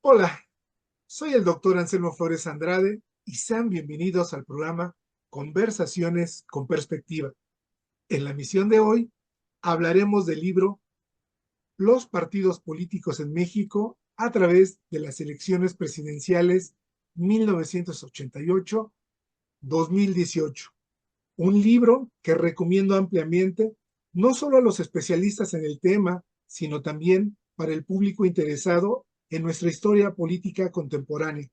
Hola, soy el doctor Anselmo Flores Andrade y sean bienvenidos al programa Conversaciones con Perspectiva. En la misión de hoy hablaremos del libro Los partidos políticos en México a través de las elecciones presidenciales 1988-2018. Un libro que recomiendo ampliamente no solo a los especialistas en el tema, sino también para el público interesado en nuestra historia política contemporánea.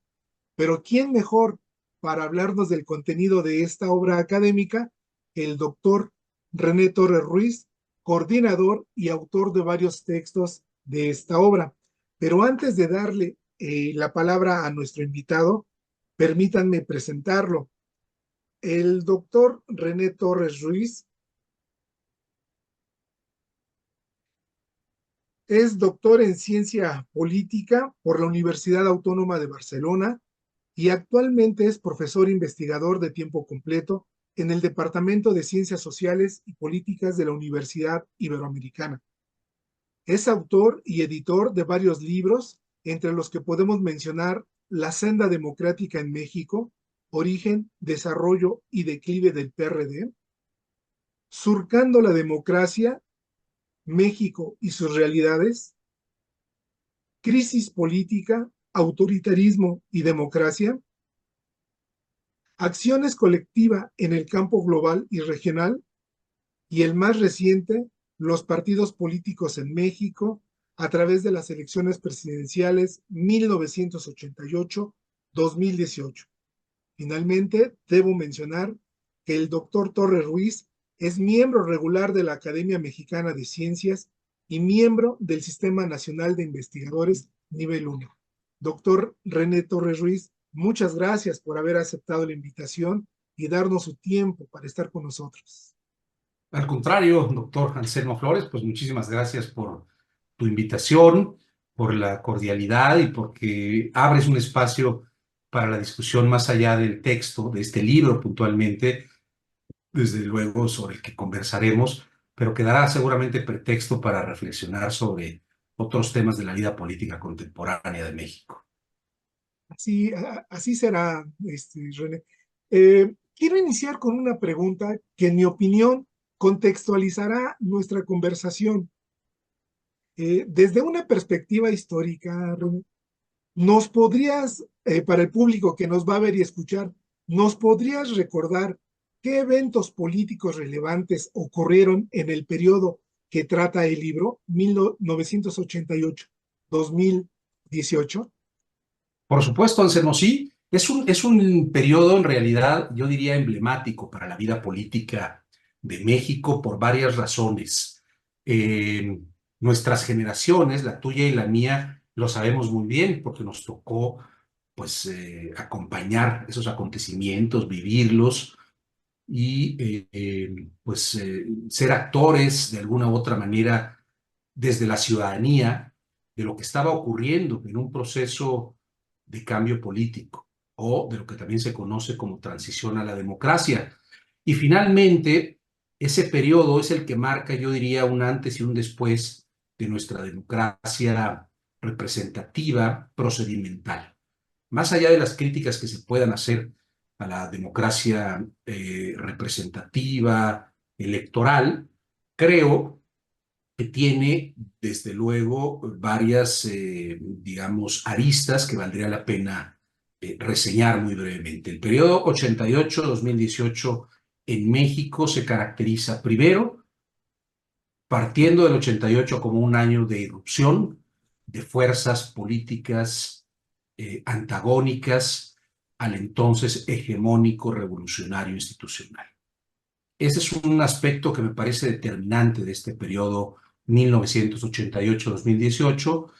Pero ¿quién mejor para hablarnos del contenido de esta obra académica que el doctor René Torres Ruiz, coordinador y autor de varios textos de esta obra? Pero antes de darle la palabra a nuestro invitado, permítanme presentarlo. El doctor René Torres Ruiz es doctor en ciencia política por la Universidad Autónoma de Barcelona y actualmente es profesor investigador de tiempo completo en el Departamento de Ciencias Sociales y Políticas de la Universidad Iberoamericana. Es autor y editor de varios libros, entre los que podemos mencionar La senda democrática en México, Origen, Desarrollo y Declive del PRD, Surcando la democracia, México y sus realidades, Crisis política, autoritarismo y democracia, Acciones colectiva en el campo global y regional, y el más reciente, Los partidos políticos en México a través de las elecciones presidenciales 1988-2018. Finalmente, debo mencionar que el doctor Torres Ruiz es miembro regular de la Academia Mexicana de Ciencias y miembro del Sistema Nacional de Investigadores Nivel 1. Doctor René Torres Ruiz, muchas gracias por haber aceptado la invitación y darnos su tiempo para estar con nosotros. Al contrario, doctor Anselmo Flores, pues muchísimas gracias por tu invitación, por la cordialidad y porque abres un espacio para la discusión más allá del texto de este libro puntualmente, desde luego sobre el que conversaremos, pero que dará seguramente pretexto para reflexionar sobre otros temas de la vida política contemporánea de México. Así será, René. Quiero iniciar con una pregunta que, en mi opinión, contextualizará nuestra conversación. Desde una perspectiva histórica, René, ¿nos podrías, para el público que nos va a ver y escuchar, nos podrías recordar qué eventos políticos relevantes ocurrieron en el periodo que trata el libro, 1988-2018? Por supuesto, Anselmo, sí, es un periodo en realidad, yo diría, emblemático para la vida política de México por varias razones. Eh, Nuestras generaciones, la tuya y la mía, lo sabemos muy bien porque nos tocó pues acompañar esos acontecimientos, vivirlos y ser actores de alguna u otra manera desde la ciudadanía de lo que estaba ocurriendo en un proceso de cambio político o de lo que también se conoce como transición a la democracia. Y finalmente, ese periodo es el que marca, yo diría, un antes y un después de nuestra democracia representativa, procedimental. Más allá de las críticas que se puedan hacer a la democracia representativa, electoral, creo que tiene, desde luego, varias, digamos, aristas que valdría la pena reseñar muy brevemente. El periodo 88-2018 en México se caracteriza primero partiendo del 88 como un año de irrupción de fuerzas políticas antagónicas al entonces hegemónico revolucionario institucional. Ese es un aspecto que me parece determinante de este periodo 1988-2018,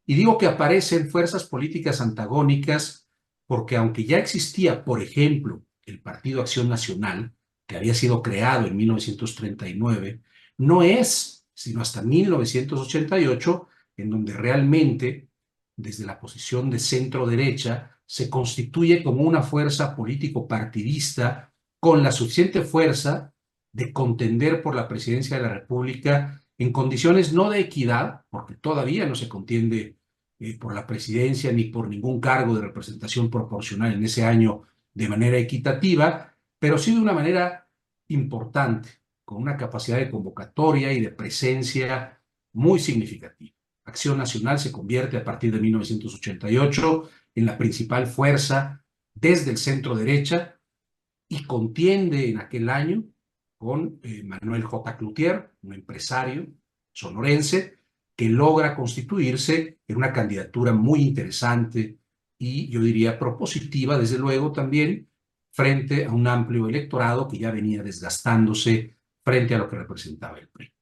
y digo que aparecen fuerzas políticas antagónicas porque aunque ya existía, por ejemplo, el Partido Acción Nacional, que había sido creado en 1939, no es sino hasta 1988 en donde realmente, desde la posición de centro derecha, se constituye como una fuerza político partidista con la suficiente fuerza de contender por la presidencia de la República en condiciones no de equidad, porque todavía no se contiende por la presidencia ni por ningún cargo de representación proporcional en ese año de manera equitativa, pero sí de una manera importante, con una capacidad de convocatoria y de presencia muy significativa. Acción Nacional se convierte a partir de 1988 en la principal fuerza desde el centro derecha y contiende en aquel año con Manuel J. Cloutier, un empresario sonorense, que logra constituirse en una candidatura muy interesante y yo diría propositiva, desde luego también, frente a un amplio electorado que ya venía desgastándose frente a lo que representaba el PRI.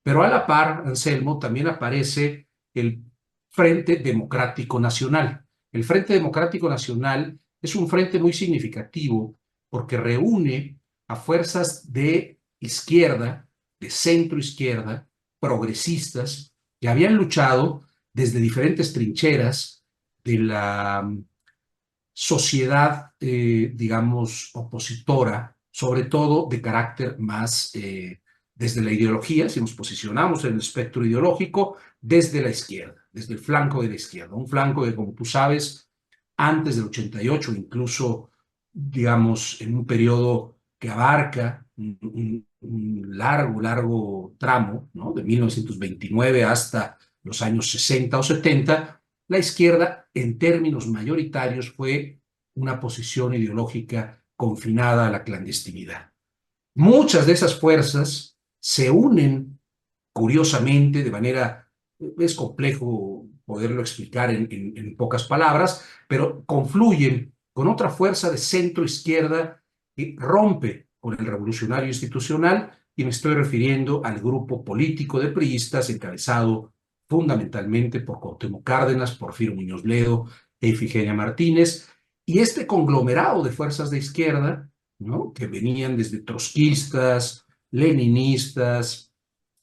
Pero a la par, Anselmo, también aparece el Frente Democrático Nacional. El Frente Democrático Nacional es un frente muy significativo porque reúne a fuerzas de izquierda, de centro izquierda, progresistas, que habían luchado desde diferentes trincheras de la sociedad, digamos, opositora, sobre todo de carácter más desde la ideología, si nos posicionamos en el espectro ideológico, desde la izquierda, desde el flanco de la izquierda, un flanco que, como tú sabes, antes del 88, incluso, digamos, en un periodo que abarca un largo tramo, ¿no? De 1929 hasta los años 60 o 70, la izquierda, en términos mayoritarios, fue una posición ideológica confinada a la clandestinidad. Muchas de esas fuerzas se unen, curiosamente, de manera, es complejo poderlo explicar en pocas palabras, pero confluyen con otra fuerza de centro izquierda que rompe con el revolucionario institucional, y me estoy refiriendo al grupo político de priistas encabezado fundamentalmente por Cuauhtémoc Cárdenas, Porfirio Muñoz Ledo e Ifigenia Martínez, y este conglomerado de fuerzas de izquierda, ¿no?, que venían desde trotskistas, leninistas,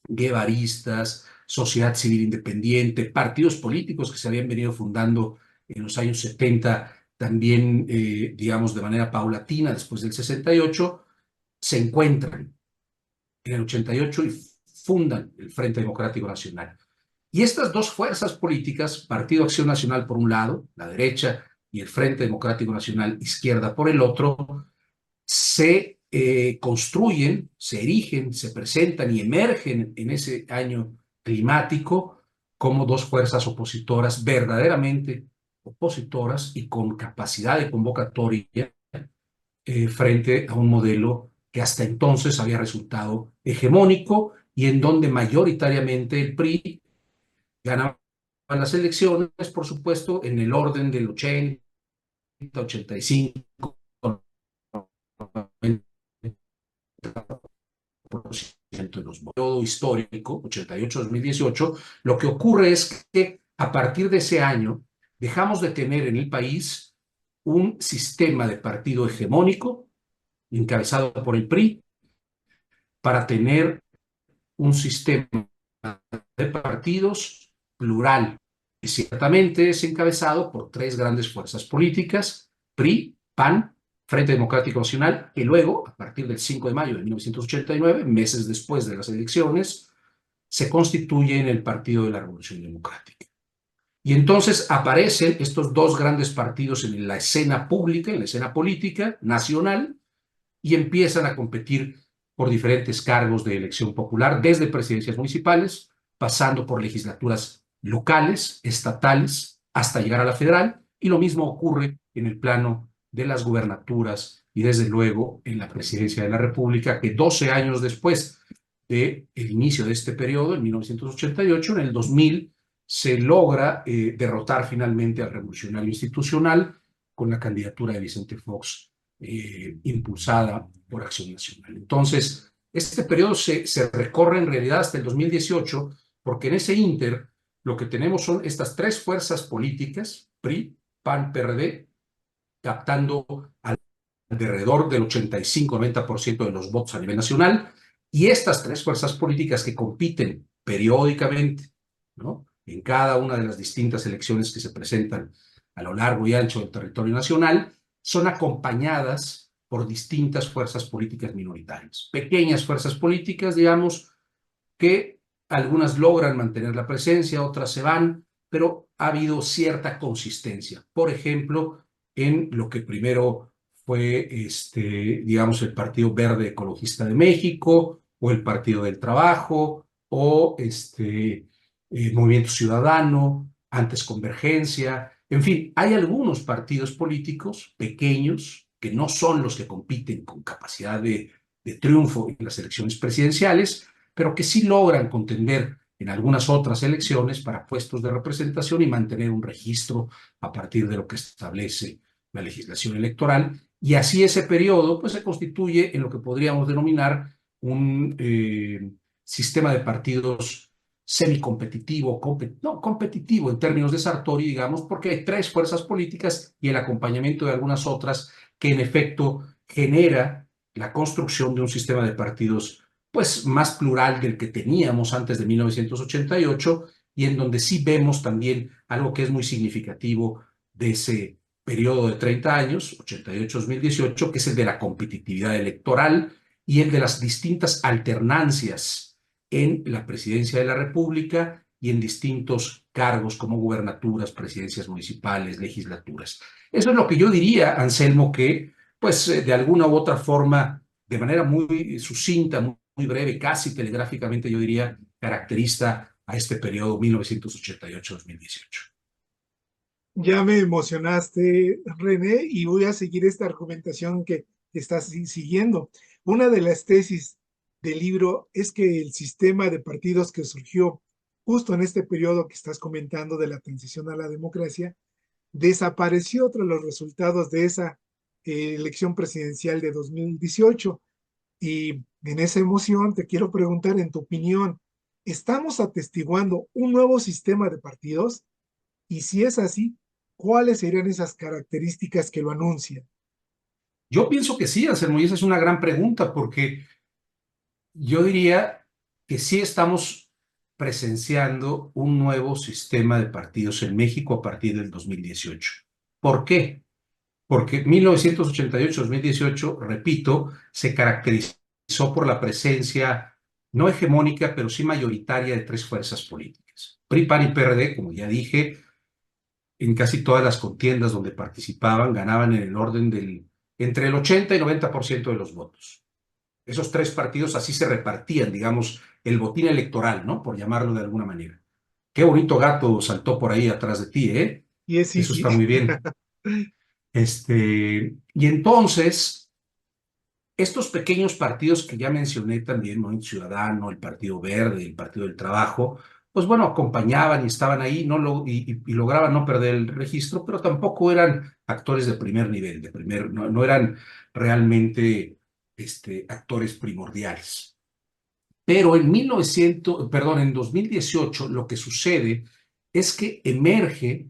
guevaristas, sociedad civil independiente, partidos políticos que se habían venido fundando en los años 70, también, digamos, de manera paulatina después del 68, se encuentran en el 88 y fundan el Frente Democrático Nacional. Y estas dos fuerzas políticas, Partido Acción Nacional por un lado, la derecha, y el Frente Democrático Nacional, izquierda por el otro, se construyen, se erigen, se presentan y emergen en ese año climático como dos fuerzas opositoras verdaderamente opositoras y con capacidad de convocatoria frente a un modelo que hasta entonces había resultado hegemónico y en donde mayoritariamente el PRI ganaba las elecciones, por supuesto, en el orden del 80, 85, de los periodo histórico, 88-2018, lo que ocurre es que a partir de ese año dejamos de tener en el país un sistema de partido hegemónico encabezado por el PRI para tener un sistema de partidos plural, que ciertamente es encabezado por tres grandes fuerzas políticas: PRI, PAN, Frente Democrático Nacional, que luego, a partir del 5 de mayo de 1989, meses después de las elecciones, se constituye en el Partido de la Revolución Democrática. Y entonces aparecen estos dos grandes partidos en la escena pública, en la escena política nacional, y empiezan a competir por diferentes cargos de elección popular, desde presidencias municipales, pasando por legislaturas locales, estatales, hasta llegar a la federal, y lo mismo ocurre en el plano de las gubernaturas y desde luego en la presidencia de la República, que 12 años después del inicio de este periodo, en 1988, en el 2000, se logra derrotar finalmente al revolucionario institucional con la candidatura de Vicente Fox, impulsada por Acción Nacional. Entonces, este periodo se recorre en realidad hasta el 2018, porque en ese ínter lo que tenemos son estas tres fuerzas políticas, PRI, PAN, PRD, captando alrededor del 85-90% de los votos a nivel nacional, y estas tres fuerzas políticas que compiten periódicamente, ¿no?, en cada una de las distintas elecciones que se presentan a lo largo y ancho del territorio nacional, son acompañadas por distintas fuerzas políticas minoritarias, pequeñas fuerzas políticas, digamos, que algunas logran mantener la presencia, otras se van, pero ha habido cierta consistencia. Por ejemplo, en lo que primero fue, digamos, el Partido Verde Ecologista de México, o el Partido del Trabajo, o Movimiento Ciudadano, antes Convergencia. En fin, hay algunos partidos políticos pequeños que no son los que compiten con capacidad de triunfo en las elecciones presidenciales, pero que sí logran contender en algunas otras elecciones para puestos de representación y mantener un registro a partir de lo que establece la legislación electoral. Y así ese periodo pues, se constituye en lo que podríamos denominar un sistema de partidos semicompetitivo, no, competitivo en términos de Sartori, digamos, porque hay tres fuerzas políticas y el acompañamiento de algunas otras que en efecto genera la construcción de un sistema de partidos pues más plural del que teníamos antes de 1988 y en donde sí vemos también algo que es muy significativo de ese periodo de 30 años, 88-2018, que es el de la competitividad electoral y el de las distintas alternancias en la presidencia de la República y en distintos cargos como gubernaturas, presidencias municipales, legislaturas. Eso es lo que yo diría, Anselmo, que pues de alguna u otra forma, de manera muy sucinta, muy breve, casi telegráficamente, yo diría, caracteriza a este periodo 1988-2018. Ya me emocionaste, René, y voy a seguir esta argumentación que estás siguiendo. Una de las tesis del libro es que el sistema de partidos que surgió justo en este periodo que estás comentando de la transición a la democracia desapareció tras los resultados de esa elección presidencial de 2018. Y en esa emoción te quiero preguntar, en tu opinión, ¿estamos atestiguando un nuevo sistema de partidos? Y si es así, ¿cuáles serían esas características que lo anuncian? Yo pienso que sí, Anselmo, y esa es una gran pregunta, porque yo diría que sí estamos presenciando un nuevo sistema de partidos en México a partir del 2018. ¿Por qué? Porque 1988-2018, repito, se caracterizó por la presencia no hegemónica, pero sí mayoritaria de tres fuerzas políticas. PRI, PAN y PRD, como ya dije, en casi todas las contiendas donde participaban, ganaban en el orden del entre el 80 y 90% de los votos. Esos tres partidos así se repartían, digamos, el botín electoral, ¿no? Por llamarlo de alguna manera. Qué bonito gato saltó por ahí atrás de ti, ¿eh? Y es sí, Eso sí. está muy bien. Y entonces, estos pequeños partidos que ya mencioné también, Movimiento Ciudadano, el Partido Verde, el Partido del Trabajo, pues bueno, acompañaban y estaban ahí y lograban no perder el registro, pero tampoco eran actores de primer nivel, no eran realmente actores primordiales. Pero en 2018 lo que sucede es que emerge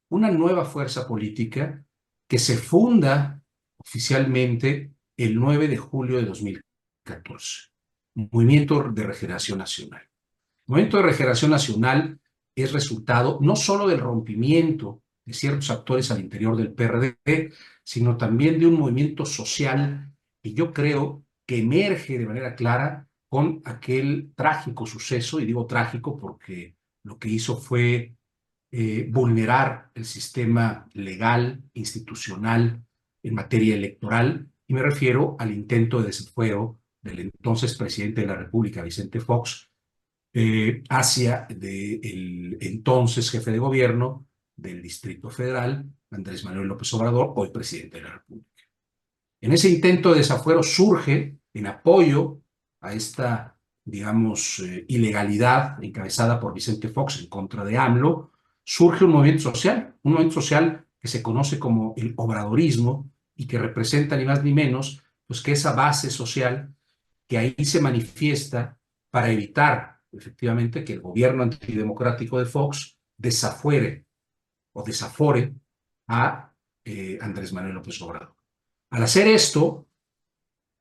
una nueva fuerza política que se funda oficialmente el 9 de julio de 2014, Movimiento de Regeneración Nacional. El Movimiento de Regeneración Nacional es resultado no solo del rompimiento de ciertos actores al interior del PRD, sino también de un movimiento social que yo creo que emerge de manera clara con aquel trágico suceso, y digo trágico porque lo que hizo fue vulnerar el sistema legal, institucional en materia electoral, y me refiero al intento de desafuero del entonces presidente de la República, Vicente Fox, hacia el entonces jefe de gobierno del Distrito Federal, Andrés Manuel López Obrador, hoy presidente de la República. En ese intento de desafuero surge, en apoyo a esta, digamos, ilegalidad encabezada por Vicente Fox en contra de AMLO, surge un movimiento social que se conoce como el obradorismo y que representa ni más ni menos pues, que esa base social que ahí se manifiesta para evitar efectivamente que el gobierno antidemocrático de Fox desafuere o desafore a Andrés Manuel López Obrador. Al hacer esto,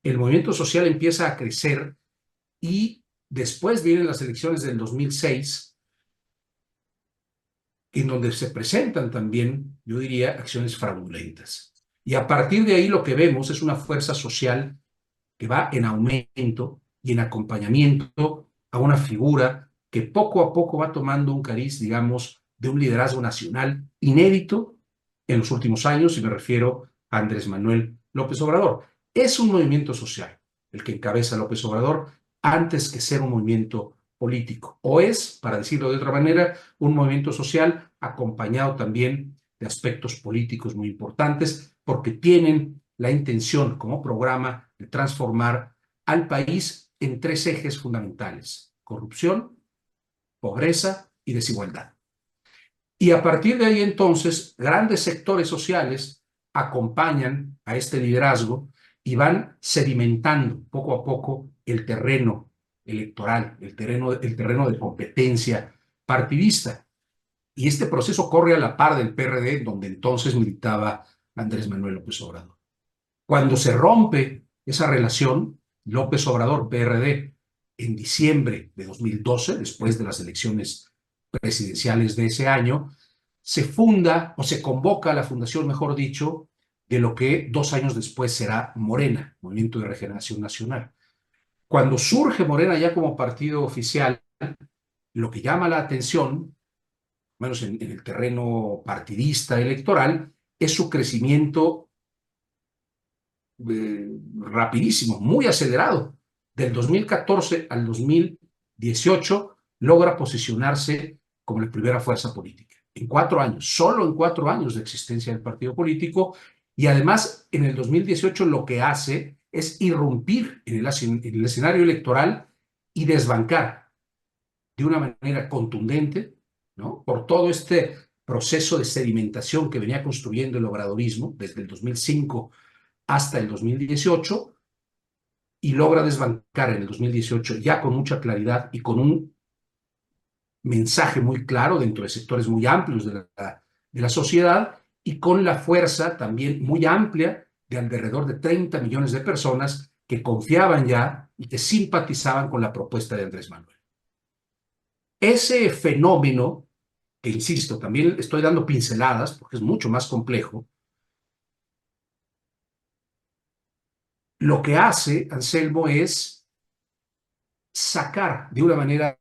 el movimiento social empieza a crecer y después vienen las elecciones del 2006, en donde se presentan también, yo diría, acciones fraudulentas. Y a partir de ahí lo que vemos es una fuerza social que va en aumento y en acompañamiento a una figura que poco a poco va tomando un cariz, digamos, de un liderazgo nacional inédito en los últimos años, y me refiero a Andrés Manuel López Obrador. Es un movimiento social el que encabeza López Obrador antes que ser un movimiento político, o es, para decirlo de otra manera, un movimiento social acompañado también de aspectos políticos muy importantes, porque tienen la intención como programa de transformar al país en tres ejes fundamentales: corrupción, pobreza y desigualdad. Y a partir de ahí entonces, grandes sectores sociales acompañan a este liderazgo y van sedimentando poco a poco el terreno electoral, el terreno de competencia partidista. Y este proceso corre a la par del PRD, donde entonces militaba Andrés Manuel López Obrador. Cuando se rompe esa relación, López Obrador-PRD, en diciembre de 2012, después de las elecciones presidenciales de ese año, se funda o se convoca a la fundación, mejor dicho, de lo que 2 años después será Morena, Movimiento de Regeneración Nacional. Cuando surge Morena ya como partido oficial, lo que llama la atención, menos en el terreno partidista electoral, es su crecimiento rapidísimo, muy acelerado. Del 2014 al 2018 logra posicionarse como la primera fuerza política. En 4 años, solo en 4 años de existencia del partido político, y además en el 2018 lo que hace es irrumpir en el escenario electoral y desbancar de una manera contundente, ¿no?, por todo este proceso de sedimentación que venía construyendo el obradorismo desde el 2005 hasta el 2018, y logra desbancar en el 2018 ya con mucha claridad y con un mensaje muy claro dentro de sectores muy amplios de la sociedad, y con la fuerza también muy amplia de alrededor de 30 millones de personas que confiaban ya y que simpatizaban con la propuesta de Andrés Manuel. Ese fenómeno, que insisto, también estoy dando pinceladas porque es mucho más complejo, lo que hace, Anselmo, es sacar de una manera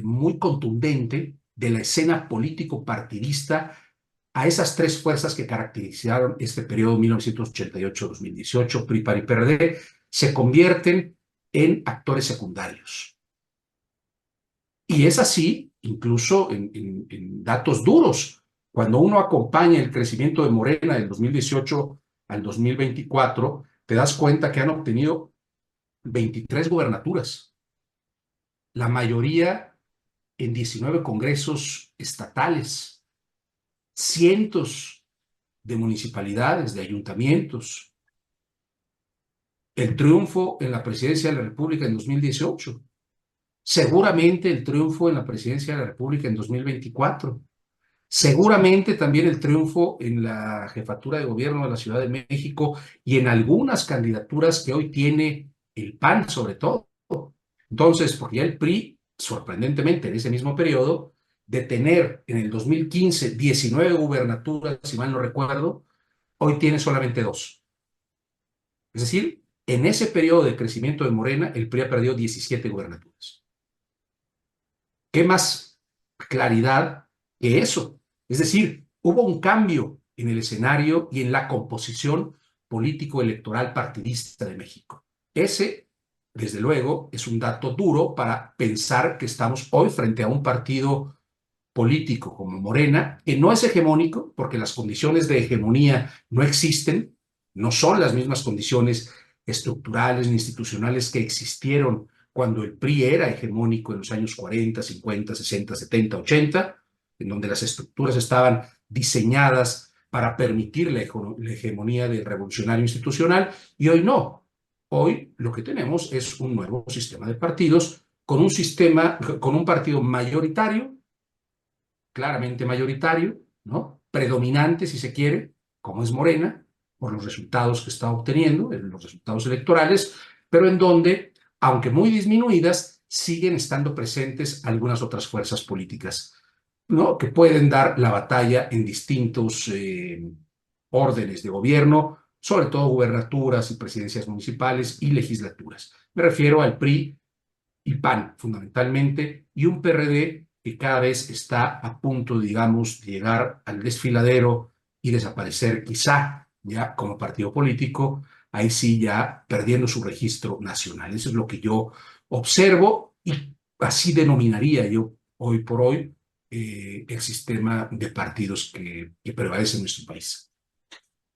muy contundente de la escena político-partidista a esas tres fuerzas que caracterizaron este periodo 1988-2018, PRI, PAN y PRD, se convierten en actores secundarios. Y es así, incluso en datos duros. Cuando uno acompaña el crecimiento de Morena del 2018 al 2024, te das cuenta que han obtenido 23 gubernaturas, la mayoría en 19 congresos estatales, cientos de municipalidades, de ayuntamientos, el triunfo en la presidencia de la República en 2018, seguramente el triunfo en la presidencia de la República en 2024, seguramente también el triunfo en la jefatura de gobierno de la Ciudad de México y en algunas candidaturas que hoy tiene el PAN, sobre todo. Entonces, porque ya el PRI, sorprendentemente, en ese mismo periodo, de tener en el 2015 19 gubernaturas, si mal no recuerdo, hoy tiene solamente 2. Es decir, en ese periodo de crecimiento de Morena, el PRI ha perdido 17 gubernaturas. ¿Qué más claridad que eso? Es decir, hubo un cambio en el escenario y en la composición político-electoral partidista de México. Ese, desde luego, es un dato duro para pensar que estamos hoy frente a un partido político como Morena, que no es hegemónico, porque las condiciones de hegemonía no existen, no son las mismas condiciones estructurales ni institucionales que existieron cuando el PRI era hegemónico en los años 40, 50, 60, 70, 80, en donde las estructuras estaban diseñadas para permitir la hegemonía del revolucionario institucional, y hoy no. Hoy lo que tenemos es un nuevo sistema de partidos con un partido mayoritario, claramente mayoritario, ¿no?, predominante, si se quiere, como es Morena, por los resultados que está obteniendo, los resultados electorales, pero en donde, aunque muy disminuidas, siguen estando presentes algunas otras fuerzas políticas, ¿no?, que pueden dar la batalla en distintos órdenes de gobierno, sobre todo gubernaturas y presidencias municipales y legislaturas. Me refiero al PRI y PAN, fundamentalmente, y un PRD que cada vez está a punto, digamos, de llegar al desfiladero y desaparecer, quizá ya como partido político, ahí sí ya perdiendo su registro nacional. Eso es lo que yo observo y así denominaría yo hoy por hoy el sistema de partidos que prevalece en nuestro país.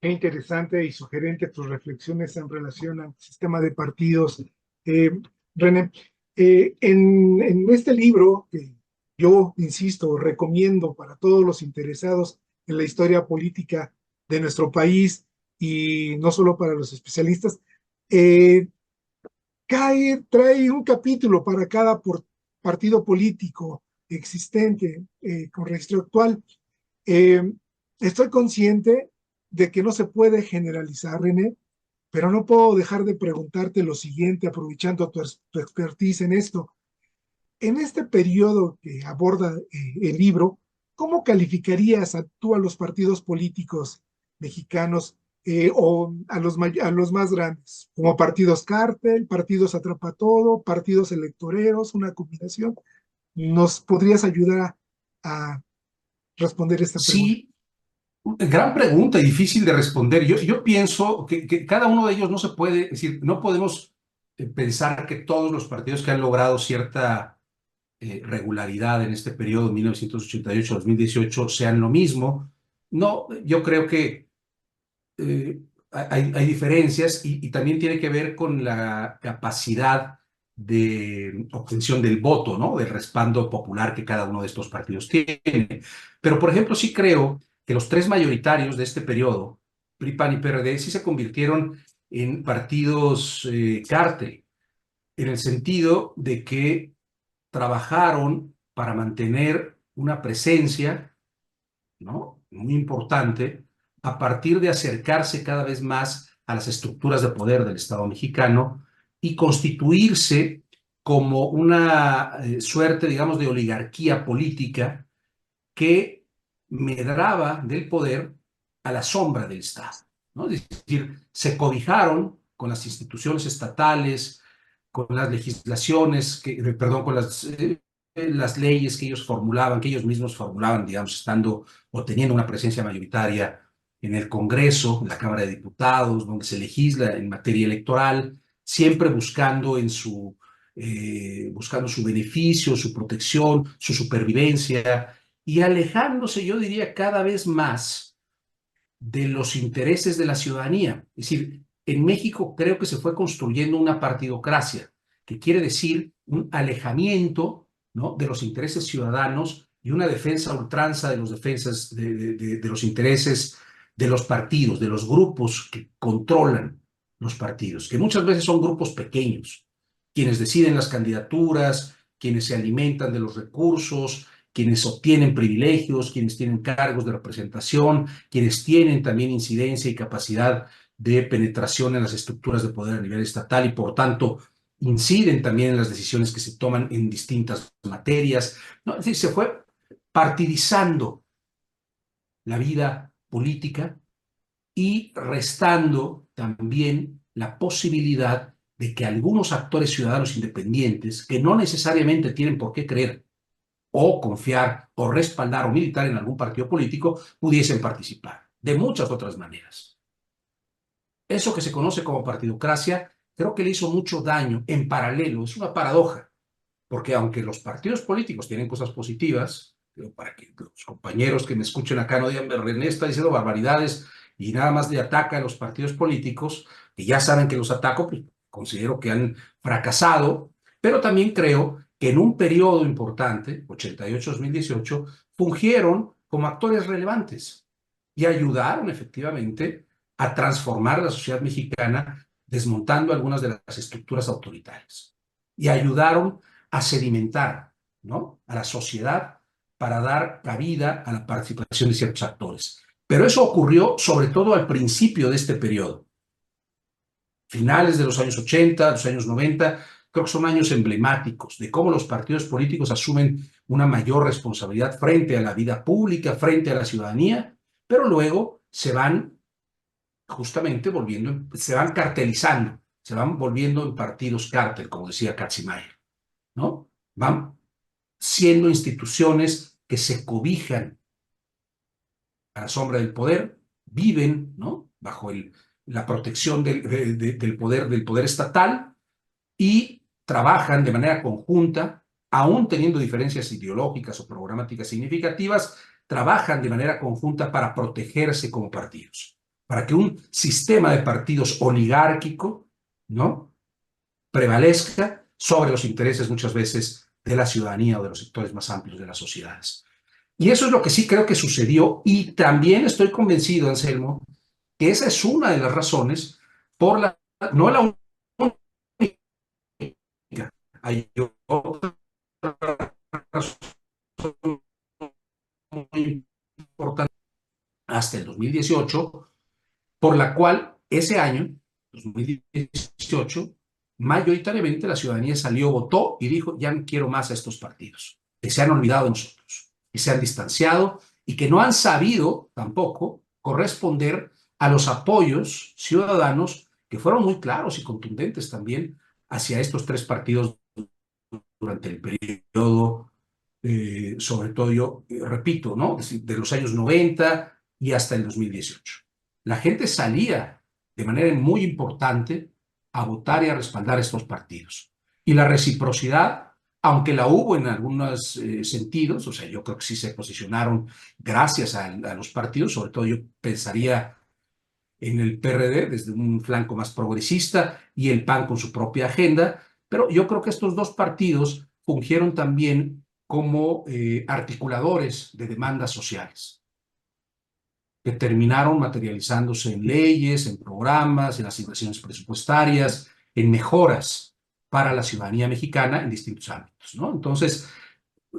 Qué interesante y sugerente tus reflexiones en relación al sistema de partidos. Eh, René, en este libro que yo, insisto, recomiendo para todos los interesados en la historia política de nuestro país y no solo para los especialistas, eh, trae un capítulo para cada partido político existente con registro actual. Eh, Estoy consciente de que no se puede generalizar, René, pero no puedo dejar de preguntarte lo siguiente, aprovechando tu expertise en esto. En este periodo que aborda el libro, ¿cómo calificarías tú a los partidos políticos mexicanos o a los más grandes? ¿Como partidos cártel, partidos atrapatodo, partidos electoreros, una combinación? ¿Nos podrías ayudar a responder esta pregunta? Sí, gran pregunta y difícil de responder. Yo pienso que cada uno de ellos no se puede, es decir, no podemos pensar que todos los partidos que han logrado cierta regularidad en este periodo 1988-2018 sean lo mismo. No, yo creo que eh, hay diferencias y también tiene que ver con la capacidad de obtención del voto, ¿no? Del respaldo popular que cada uno de estos partidos tiene. Pero, por ejemplo, sí creo que los tres mayoritarios de este periodo, PRI, PAN y PRD, sí se convirtieron en partidos cártel, en el sentido de que trabajaron para mantener una presencia, ¿no? Muy importante a partir de acercarse cada vez más a las estructuras de poder del Estado mexicano y constituirse como una suerte, digamos, de oligarquía política que medraba del poder a la sombra del Estado, ¿no? Es decir, se cobijaron con las instituciones estatales, con las legislaciones, perdón, con las leyes que ellos formulaban, que ellos mismos formulaban, digamos, estando o teniendo una presencia mayoritaria en el Congreso, en la Cámara de Diputados, donde se legisla en materia electoral, siempre buscando su beneficio, su protección, su supervivencia, y alejándose, yo diría, cada vez más de los intereses de la ciudadanía. Es decir, en México creo que se fue construyendo una partidocracia, que quiere decir un alejamiento, ¿no?, de los intereses ciudadanos y una defensa a ultranza de de los intereses de los partidos, de los grupos que controlan los partidos, que muchas veces son grupos pequeños, quienes deciden las candidaturas, quienes se alimentan de los recursos, quienes obtienen privilegios, quienes tienen cargos de representación, quienes tienen también incidencia y capacidad de penetración en las estructuras de poder a nivel estatal y por tanto inciden también en las decisiones que se toman en distintas materias, ¿no? Es decir, se fue partidizando la vida política y restando también la posibilidad de que algunos actores ciudadanos independientes, que no necesariamente tienen por qué creer o confiar o respaldar o militar en algún partido político, pudiesen participar de muchas otras maneras. Eso que se conoce como partidocracia, creo que le hizo mucho daño en paralelo. Es una paradoja, porque aunque los partidos políticos tienen cosas positivas, para que los compañeros que me escuchen acá no digan, René está diciendo barbaridades y nada más le ataca a los partidos políticos, que ya saben que los ataco, pues considero que han fracasado, pero también creo que en un periodo importante, 88-2018, fungieron como actores relevantes y ayudaron efectivamente a transformar la sociedad mexicana desmontando algunas de las estructuras autoritarias y ayudaron a sedimentar, ¿no?, a la sociedad para dar cabida a la participación de ciertos actores. Pero eso ocurrió sobre todo al principio de este periodo, finales de los años 80, los años 90, creo que son años emblemáticos de cómo los partidos políticos asumen una mayor responsabilidad frente a la vida pública, frente a la ciudadanía, pero luego se van justamente se van cartelizando, se van volviendo en partidos cártel, como decía Katzenbach, ¿no? Van siendo instituciones que se cobijan a la sombra del poder, viven, ¿no?, bajo la protección del poder estatal y trabajan de manera conjunta, aún teniendo diferencias ideológicas o programáticas significativas, trabajan de manera conjunta para protegerse como partidos, para que un sistema de partidos oligárquico, ¿no?, prevalezca sobre los intereses muchas veces de la ciudadanía o de los sectores más amplios de las sociedades. Y eso es lo que sí creo que sucedió, y también estoy convencido, Anselmo, que esa es una de las razones por la, no la única, hay otra razón muy importante hasta el 2018, por la cual ese año, 2018, mayoritariamente la ciudadanía salió, votó y dijo: ya no quiero más a estos partidos, que se han olvidado de nosotros, que se han distanciado y que no han sabido tampoco corresponder a los apoyos ciudadanos que fueron muy claros y contundentes también hacia estos tres partidos durante el periodo, sobre todo yo, repito, ¿no?, de los años 90 y hasta el 2018. La gente salía de manera muy importante a votar y a respaldar estos partidos. Y la reciprocidad, aunque la hubo en algunos sentidos, o sea, yo creo que sí se posicionaron gracias a los partidos, sobre todo yo pensaría en el PRD desde un flanco más progresista y el PAN con su propia agenda, pero yo creo que estos dos partidos fungieron también como articuladores de demandas sociales, que terminaron materializándose en leyes, en programas, en las inversiones presupuestarias, en mejoras para la ciudadanía mexicana en distintos ámbitos, ¿no? Entonces,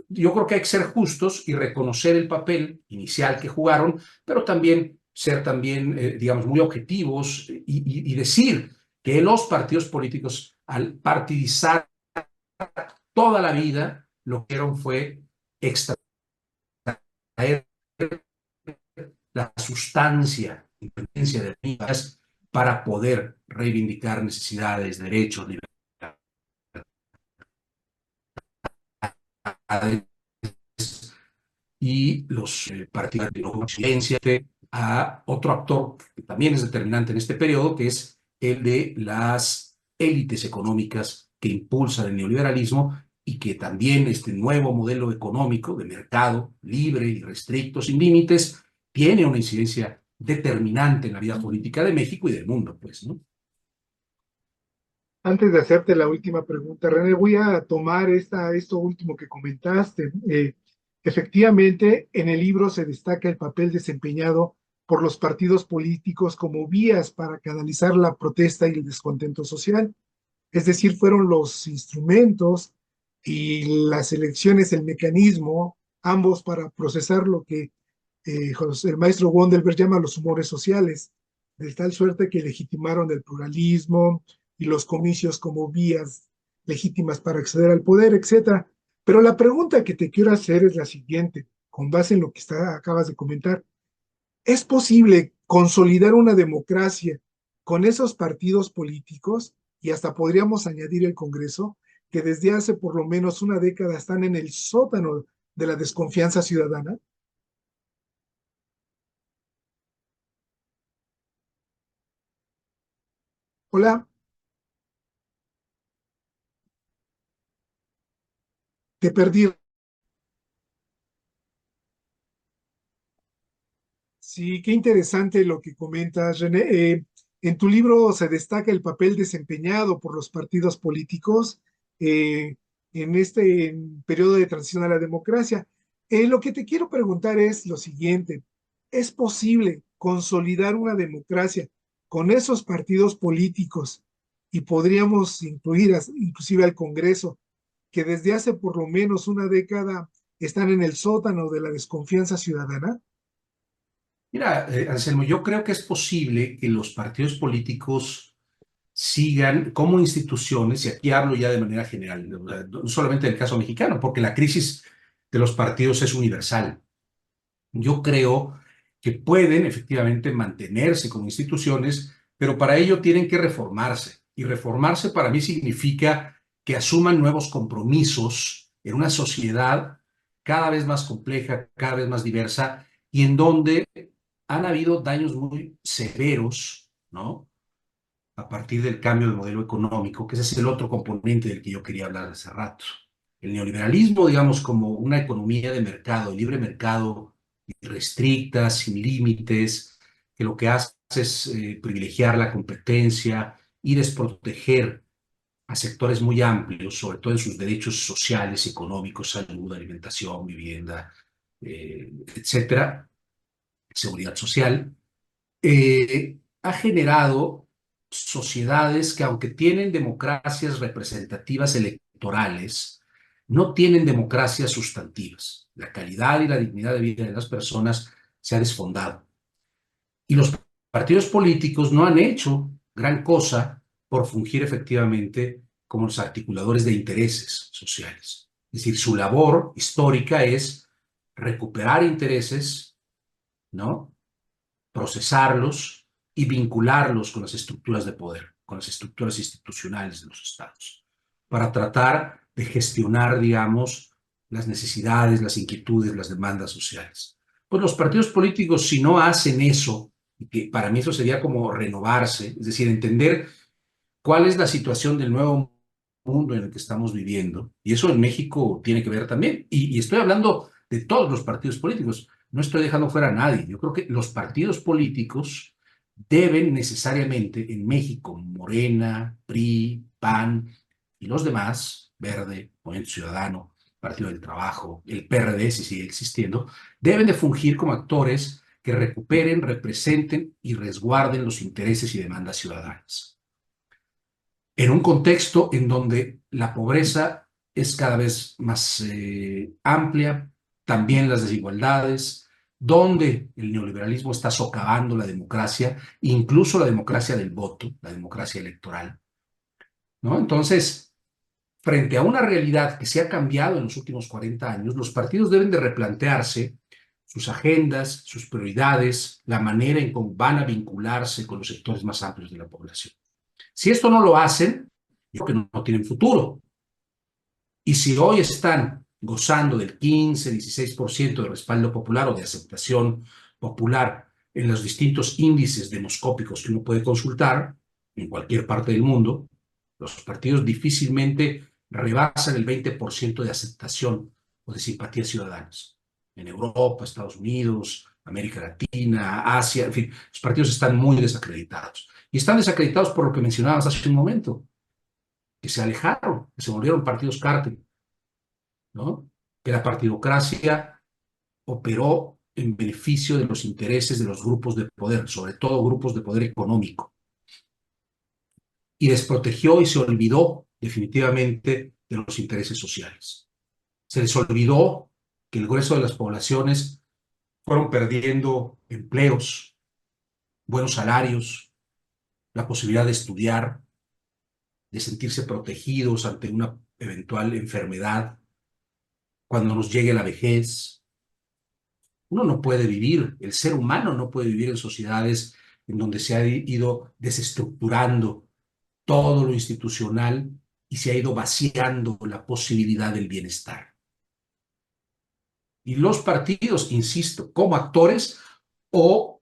yo creo que hay que ser justos y reconocer el papel inicial que jugaron, pero también ser también, digamos, muy objetivos y decir que los partidos políticos, al partidizar toda la vida, lo que hicieron fue extraer la sustancia, independencia de vidas para poder reivindicar necesidades, derechos, libertades, y los partidos de occidente a otro actor que también es determinante en este periodo, que es el de las élites económicas que impulsan el neoliberalismo y que también este nuevo modelo económico de mercado libre y restricto, sin límites, tiene una incidencia determinante en la vida política de México y del mundo, pues, ¿no? Antes de hacerte la última pregunta, René, voy a tomar esto último que comentaste. Efectivamente, en el libro se destaca el papel desempeñado por los partidos políticos como vías para canalizar la protesta y el descontento social. Es decir, fueron los instrumentos y las elecciones, el mecanismo, ambos para procesar lo que el maestro Wondelberg llama los humores sociales, de tal suerte que legitimaron el pluralismo y los comicios como vías legítimas para acceder al poder, etcétera. Pero la pregunta que te quiero hacer es la siguiente, con base en lo que acabas de comentar. ¿Es posible consolidar una democracia con esos partidos políticos, y hasta podríamos añadir el Congreso, que desde hace por lo menos una década están en el sótano de la desconfianza ciudadana? Hola, te perdí. Sí, qué interesante lo que comentas, René. En tu libro se destaca el papel desempeñado por los partidos políticos en este periodo de transición a la democracia. Lo que te quiero preguntar es lo siguiente: ¿es posible consolidar una democracia con esos partidos políticos, y podríamos incluir inclusive al Congreso, que desde hace por lo menos una década están en el sótano de la desconfianza ciudadana? Mira, Anselmo, yo creo que es posible que los partidos políticos sigan como instituciones, y aquí hablo ya de manera general, no solamente del caso mexicano, porque la crisis de los partidos es universal. Yo creo que pueden efectivamente mantenerse como instituciones, pero para ello tienen que reformarse. Y reformarse para mí significa que asuman nuevos compromisos en una sociedad cada vez más compleja, cada vez más diversa, y en donde han habido daños muy severos, ¿no? A partir del cambio de modelo económico, que ese es el otro componente del que yo quería hablar hace rato. El neoliberalismo, digamos, como una economía de mercado, de libre mercado, restricta, sin límites, que lo que hace es privilegiar la competencia y desproteger a sectores muy amplios, sobre todo en sus derechos sociales, económicos, salud, alimentación, vivienda, etcétera, seguridad social, ha generado sociedades que, aunque tienen democracias representativas electorales, no tienen democracias sustantivas. La calidad y la dignidad de vida de las personas se ha desfondado. Y los partidos políticos no han hecho gran cosa por fungir efectivamente como los articuladores de intereses sociales. Es decir, su labor histórica es recuperar intereses, ¿no? Procesarlos y vincularlos con las estructuras de poder, con las estructuras institucionales de los estados, para tratar de gestionar, digamos, las necesidades, las inquietudes, las demandas sociales. Pues los partidos políticos, si no hacen eso, y que para mí eso sería como renovarse, es decir, entender cuál es la situación del nuevo mundo en el que estamos viviendo, y eso en México tiene que ver también, y estoy hablando de todos los partidos políticos, no estoy dejando fuera a nadie. Yo creo que los partidos políticos deben necesariamente en México, Morena, PRI, PAN y los demás, Verde, Movimiento Ciudadano, Partido del Trabajo, el PRD, si sigue existiendo, deben de fungir como actores que recuperen, representen y resguarden los intereses y demandas ciudadanas. En un contexto en donde la pobreza es cada vez más amplia, también las desigualdades, donde el neoliberalismo está socavando la democracia, incluso la democracia del voto, la democracia electoral, ¿no? Entonces, frente a una realidad que se ha cambiado en los últimos 40 años, los partidos deben de replantearse sus agendas, sus prioridades, la manera en cómo van a vincularse con los sectores más amplios de la población. Si esto no lo hacen, yo creo que no tienen futuro. Y si hoy están gozando del 15, 16% de respaldo popular o de aceptación popular en los distintos índices demoscópicos que uno puede consultar en cualquier parte del mundo, los partidos difícilmente rebasan el 20% de aceptación o de simpatía ciudadanas. En Europa, Estados Unidos, América Latina, Asia, en fin, los partidos están muy desacreditados. Y están desacreditados por lo que mencionabas hace un momento, que se alejaron, que se volvieron partidos cártel, ¿no? Que la partidocracia operó en beneficio de los intereses de los grupos de poder, sobre todo grupos de poder económico, y desprotegió y se olvidó definitivamente de los intereses sociales. Se les olvidó que el grueso de las poblaciones fueron perdiendo empleos, buenos salarios, la posibilidad de estudiar, de sentirse protegidos ante una eventual enfermedad, cuando nos llegue la vejez. Uno no puede vivir, el ser humano no puede vivir en sociedades en donde se ha ido desestructurando todo lo institucional y se ha ido vaciando la posibilidad del bienestar. Y los partidos, insisto, como actores o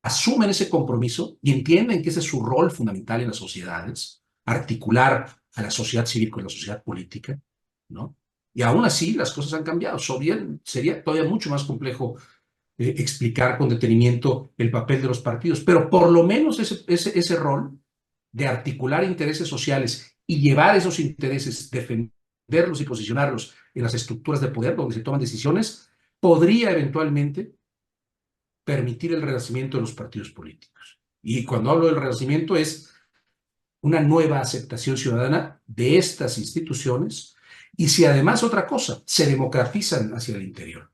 asumen ese compromiso y entienden que ese es su rol fundamental en las sociedades, articular a la sociedad civil con la sociedad política, ¿no? Y aún así las cosas han cambiado. Sería todavía mucho más complejo explicar con detenimiento el papel de los partidos, pero por lo menos ese rol de articular intereses sociales y llevar esos intereses, defenderlos y posicionarlos en las estructuras de poder donde se toman decisiones, podría eventualmente permitir el renacimiento de los partidos políticos. Y cuando hablo del renacimiento es una nueva aceptación ciudadana de estas instituciones, y si además otra cosa, se democratizan hacia el interior.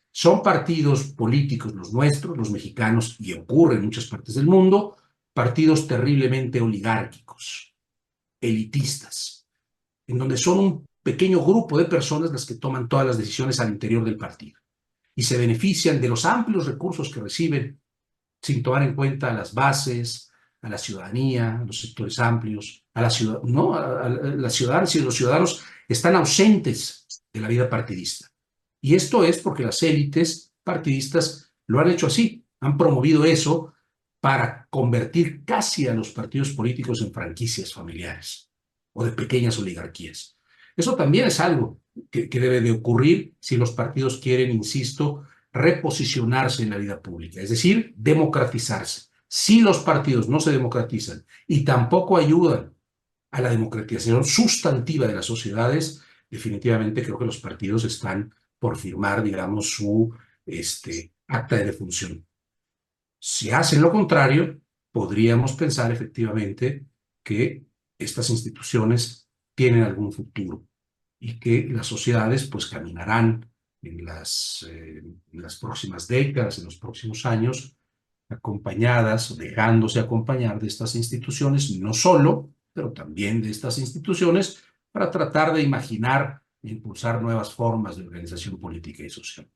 Son partidos políticos los nuestros, los mexicanos, y ocurre en muchas partes del mundo, partidos terriblemente oligárquicos, elitistas, en donde son un pequeño grupo de personas las que toman todas las decisiones al interior del partido y se benefician de los amplios recursos que reciben sin tomar en cuenta las bases, a la ciudadanía, a los sectores amplios, a la ciudad, ¿no? A las ciudadanas y los ciudadanos están ausentes de la vida partidista. Y esto es porque las élites partidistas lo han hecho así, han promovido eso para convertir casi a los partidos políticos en franquicias familiares o de pequeñas oligarquías. Eso también es algo que debe de ocurrir si los partidos quieren, insisto, reposicionarse en la vida pública, es decir, democratizarse. Si los partidos no se democratizan y tampoco ayudan a la democratización sustantiva de las sociedades, definitivamente creo que los partidos están por firmar, digamos, su acta de defunción. Si hacen lo contrario, podríamos pensar efectivamente que estas instituciones tienen algún futuro y que las sociedades pues caminarán en las próximas décadas, en los próximos años, acompañadas, dejándose acompañar de estas instituciones, no solo, pero también de estas instituciones, para tratar de imaginar e impulsar nuevas formas de organización política y social.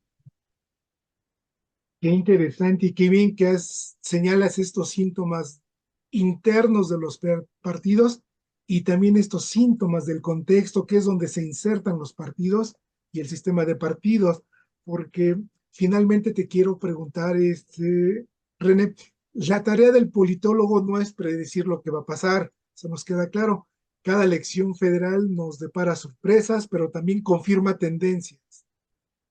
Qué interesante y qué bien que señalas estos síntomas internos de los partidos y también estos síntomas del contexto, que es donde se insertan los partidos y el sistema de partidos, porque finalmente te quiero preguntar, René, la tarea del politólogo no es predecir lo que va a pasar, eso nos queda claro. Cada elección federal nos depara sorpresas, pero también confirma tendencias.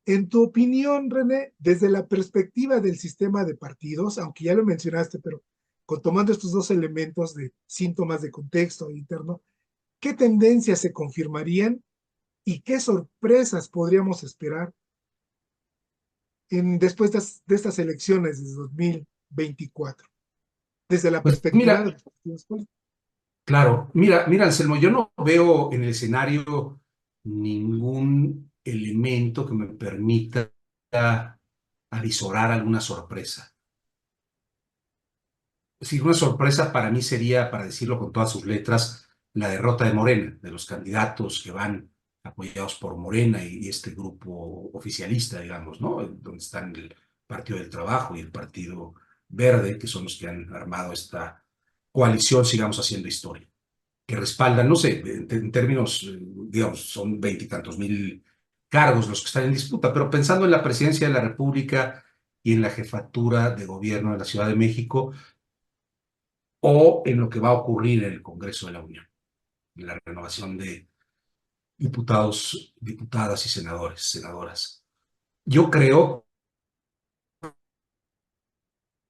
En tu opinión, René, desde la perspectiva del sistema de partidos, aunque ya lo mencionaste, pero tomando estos dos elementos de síntomas de contexto interno, ¿qué tendencias se confirmarían y qué sorpresas podríamos esperar después de estas elecciones de 2024? Desde la Pues perspectiva de mira, los partidos políticos. claro, mira, Anselmo, yo no veo en el escenario ningún elemento que me permita avisorar alguna sorpresa. Sí, una sorpresa para mí sería, para decirlo con todas sus letras, la derrota de Morena, de los candidatos que van apoyados por Morena y este grupo oficialista, digamos, ¿no? Donde están el Partido del Trabajo y el Partido Verde, que son los que han armado esta coalición, sigamos haciendo historia, que respaldan, no sé, en términos, digamos, son veintitantos mil cargos los que están en disputa, pero pensando en la presidencia de la República y en la jefatura de gobierno de la Ciudad de México, o en lo que va a ocurrir en el Congreso de la Unión, en la renovación de diputados, diputadas y senadores, senadoras. Yo creo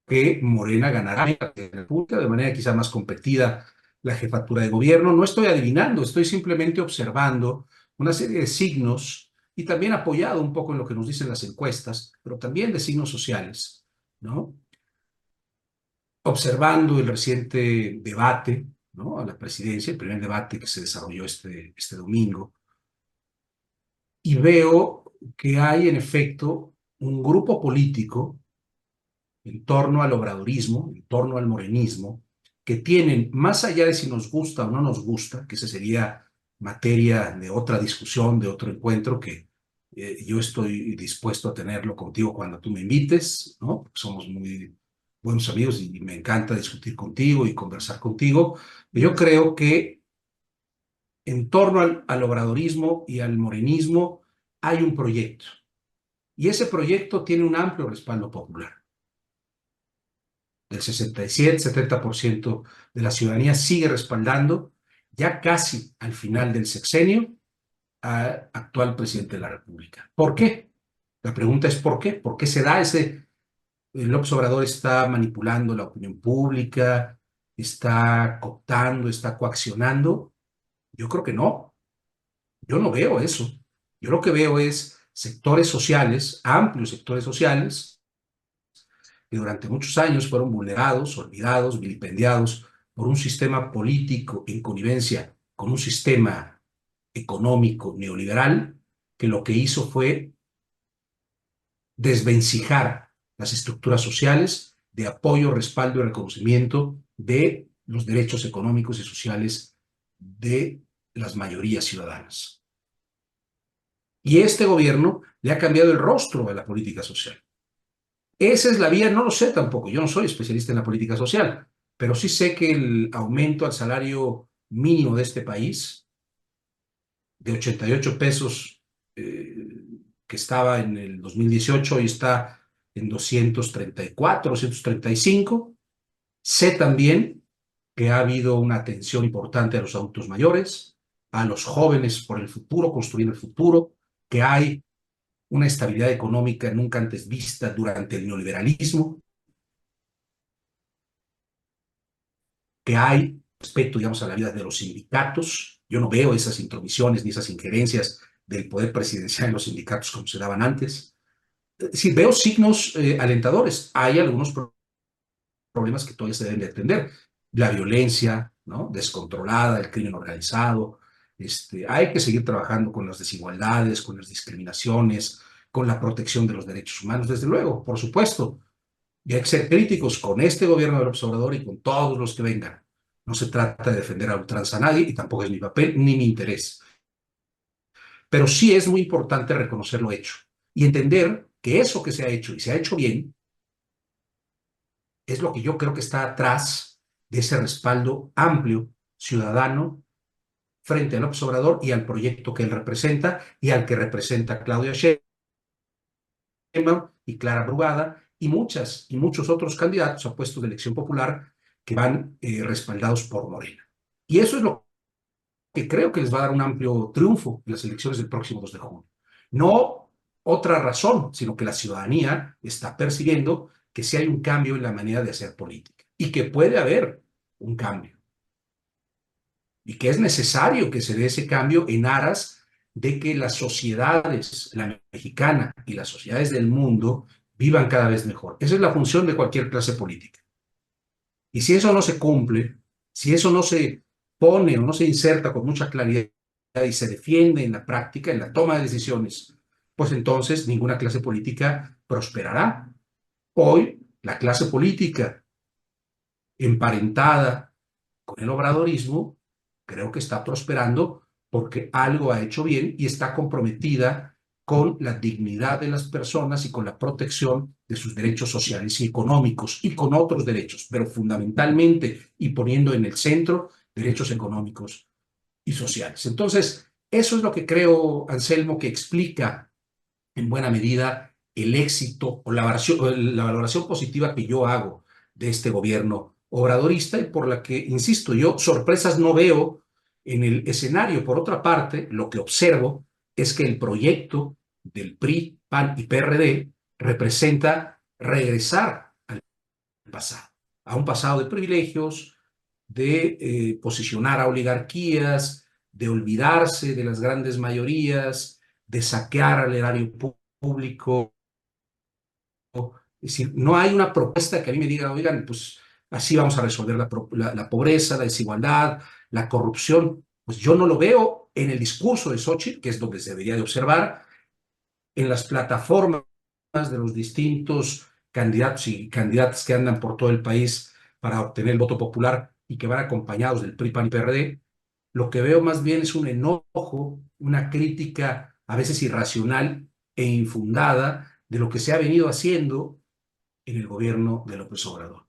que Morena ganará en la República de manera quizá más competida la jefatura de gobierno. No estoy adivinando, estoy simplemente observando una serie de signos y también apoyado un poco en lo que nos dicen las encuestas, pero también de signos sociales, ¿no? Observando el reciente debate, ¿no?, a la presidencia, el primer debate que se desarrolló este domingo, y veo que hay en efecto un grupo político en torno al obradorismo, en torno al morenismo, que tienen, más allá de si nos gusta o no nos gusta, que esa sería materia de otra discusión, de otro encuentro, que yo estoy dispuesto a tenerlo contigo cuando tú me invites, ¿no? Somos muy buenos amigos y me encanta discutir contigo y conversar contigo. Yo creo que en torno al obradorismo y al morenismo hay un proyecto, y ese proyecto tiene un amplio respaldo popular. El 67-70% de la ciudadanía sigue respaldando, ya casi al final del sexenio, al actual presidente de la República. ¿Por qué? La pregunta es ¿por qué? ¿Por qué se da ese? López Obrador está manipulando la opinión pública, está cooptando, está coaccionando. Yo creo que no. Yo no veo eso. Yo lo que veo es sectores sociales, amplios sectores sociales, que durante muchos años fueron vulnerados, olvidados, vilipendiados por un sistema político en connivencia con un sistema económico neoliberal, que lo que hizo fue desvencijar las estructuras sociales de apoyo, respaldo y reconocimiento de los derechos económicos y sociales de las mayorías ciudadanas. Y este gobierno le ha cambiado el rostro a la política social. Esa es la vía, no lo sé tampoco, yo no soy especialista en la política social, pero sí sé que el aumento al salario mínimo de este país, de 88 pesos, que estaba en el 2018 y está en 234, 235. Sé también que ha habido una atención importante a los adultos mayores, a los jóvenes por el futuro, construir el futuro, que hay una estabilidad económica nunca antes vista durante el neoliberalismo, que hay respeto, digamos, a la vida de los sindicatos. Yo no veo esas intromisiones ni esas injerencias del poder presidencial en los sindicatos como se daban antes. Es decir, veo signos alentadores. Hay algunos problemas que todavía se deben de atender. La violencia, ¿no?, descontrolada, el crimen organizado. Hay que seguir trabajando con las desigualdades, con las discriminaciones, con la protección de los derechos humanos, desde luego, por supuesto. Y hay que ser críticos con este gobierno del observador y con todos los que vengan. No se trata de defender a ultranza a nadie y tampoco es mi papel ni mi interés. Pero sí es muy importante reconocer lo hecho y entender que eso que se ha hecho y se ha hecho bien es lo que yo creo que está atrás de ese respaldo amplio, ciudadano, frente al observador y al proyecto que él representa y al que representa Claudia Sheinbaum y Clara Brugada y muchas y muchos otros candidatos a puestos de elección popular que van respaldados por Morena. Y eso es lo que creo que les va a dar un amplio triunfo en las elecciones del próximo 2 de junio. No otra razón, sino que la ciudadanía está percibiendo que sí hay un cambio en la manera de hacer política y que puede haber un cambio y que es necesario que se dé ese cambio en aras de que las sociedades, la mexicana y las sociedades del mundo, vivan cada vez mejor. Esa es la función de cualquier clase política. Y si eso no se cumple, si eso no se pone o no se inserta con mucha claridad y se defiende en la práctica, en la toma de decisiones, pues entonces ninguna clase política prosperará. Hoy, la clase política emparentada con el obradorismo, creo que está prosperando porque algo ha hecho bien y está comprometida con la dignidad de las personas y con la protección de sus derechos sociales y económicos y con otros derechos, pero fundamentalmente y poniendo en el centro derechos económicos y sociales. Entonces, eso es lo que creo, Anselmo, que explica en buena medida el éxito o la valoración positiva que yo hago de este gobierno obradorista y por la que, insisto, yo sorpresas no veo en el escenario. Por otra parte, lo que observo es que el proyecto del PRI, PAN y PRD representa regresar al pasado, a un pasado de privilegios, de posicionar a oligarquías, de olvidarse de las grandes mayorías, de saquear al erario público. Es decir, no hay una propuesta que a mí me diga, oigan, pues así vamos a resolver la pobreza, la desigualdad, la corrupción. Pues yo no lo veo en el discurso de Xochitl, que es donde se debería de observar, en las plataformas de los distintos candidatos y candidatas que andan por todo el país para obtener el voto popular y que van acompañados del PRI, PAN y PRD. Lo que veo más bien es un enojo, una crítica a veces irracional e infundada de lo que se ha venido haciendo en el gobierno de López Obrador.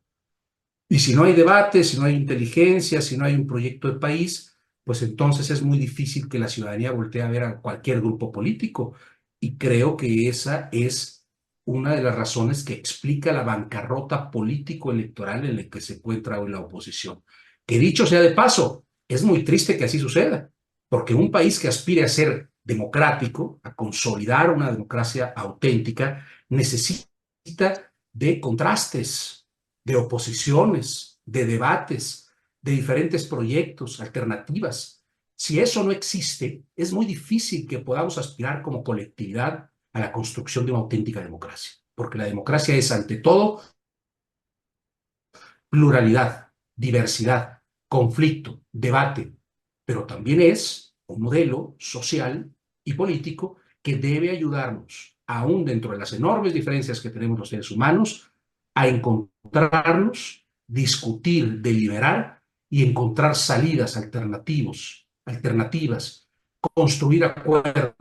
Y si no hay debate, si no hay inteligencia, si no hay un proyecto de país, pues entonces es muy difícil que la ciudadanía voltee a ver a cualquier grupo político. Y creo que esa es una de las razones que explica la bancarrota político-electoral en la que se encuentra hoy la oposición. Que dicho sea de paso, es muy triste que así suceda, porque un país que aspire a ser democrático, a consolidar una democracia auténtica, necesita de contrastes, de oposiciones, de debates, de diferentes proyectos, alternativas. Si eso no existe, es muy difícil que podamos aspirar como colectividad a la construcción de una auténtica democracia, porque la democracia es ante todo pluralidad, diversidad, conflicto, debate, pero también es un modelo social y político que debe ayudarnos, aún dentro de las enormes diferencias que tenemos los seres humanos, a encontrarnos, discutir, deliberar y encontrar salidas alternativas, construir acuerdos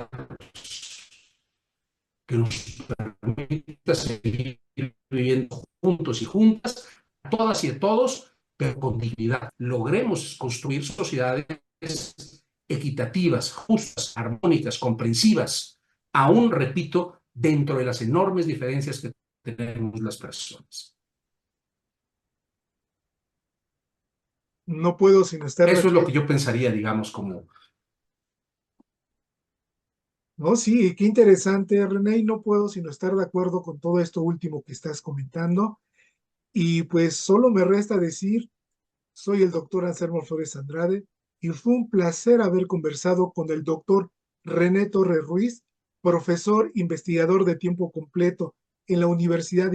que nos permita seguir viviendo juntos y juntas, a todas y a todos, pero con dignidad. Logremos construir sociedades equitativas, justas, armónicas, comprensivas, aún, repito, dentro de las enormes diferencias que tenemos las personas. No puedo sino estar de Eso es lo que acuerdo. yo pensaría, digamos, como... No, sí, qué interesante, René, y no puedo sino estar de acuerdo con todo esto último que estás comentando. Y pues solo me resta decir, soy el doctor Anselmo Flores Andrade, y fue un placer haber conversado con el doctor René Torres Ruiz, profesor investigador de tiempo completo en la Universidad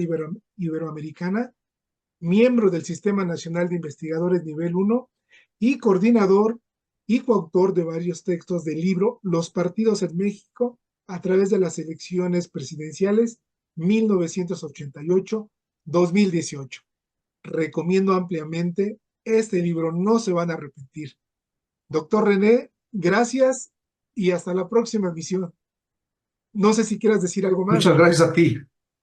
Iberoamericana, miembro del Sistema Nacional de Investigadores Nivel 1 y coordinador y coautor de varios textos del libro Los partidos en México a través de las elecciones presidenciales 1988-2018. Recomiendo ampliamente este libro, no se van a arrepentir. Doctor René, gracias y hasta la próxima emisión. No sé si quieras decir algo más. Muchas gracias a ti.